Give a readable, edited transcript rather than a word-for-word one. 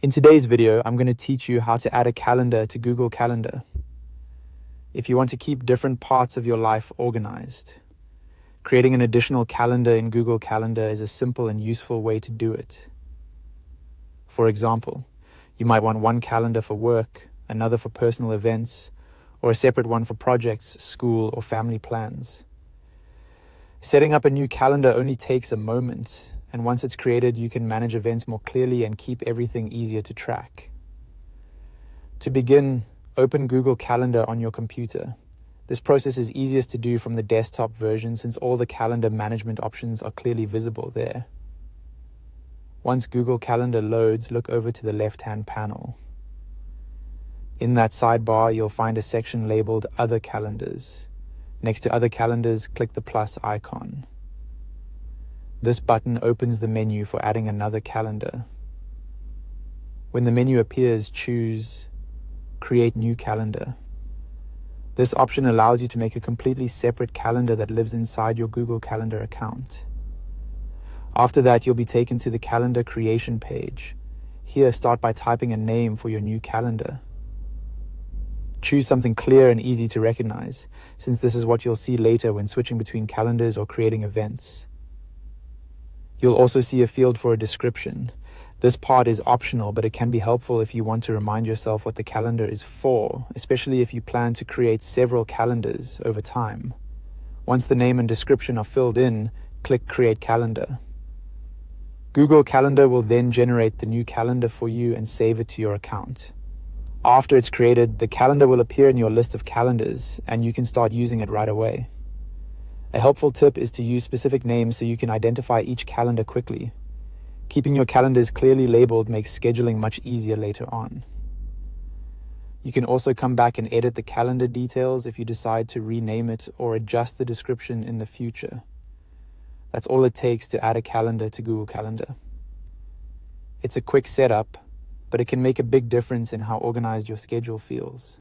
In today's video, I'm going to teach you how to add a calendar to Google Calendar. If you want to keep different parts of your life organized, creating an additional calendar in Google Calendar is a simple and useful way to do it. For example, you might want one calendar for work, another for personal events, or a separate one for projects, school, or family plans. Setting up a new calendar only takes a moment, and once it's created, you can manage events more clearly and keep everything easier to track. To begin, open Google Calendar on your computer. This process is easiest to do from the desktop version since all the calendar management options are clearly visible there. Once Google Calendar loads, look over to the left-hand panel. In that sidebar, you'll find a section labeled Other Calendars. Next to Other Calendars, click the plus icon. This button opens the menu for adding another calendar. When the menu appears, choose Create New Calendar. This option allows you to make a completely separate calendar that lives inside your Google Calendar account. After that, you'll be taken to the calendar creation page. Here, start by typing a name for your new calendar. Choose something clear and easy to recognize, since this is what you'll see later when switching between calendars or creating events. You'll also see a field for a description. This part is optional, but it can be helpful if you want to remind yourself what the calendar is for, especially if you plan to create several calendars over time. Once the name and description are filled in, click Create Calendar. Google Calendar will then generate the new calendar for you and save it to your account. After it's created, the calendar will appear in your list of calendars, and you can start using it right away. A helpful tip is to use specific names so you can identify each calendar quickly. Keeping your calendars clearly labeled makes scheduling much easier later on. You can also come back and edit the calendar details if you decide to rename it or adjust the description in the future. That's all it takes to add a calendar to Google Calendar. It's a quick setup, but it can make a big difference in how organized your schedule feels.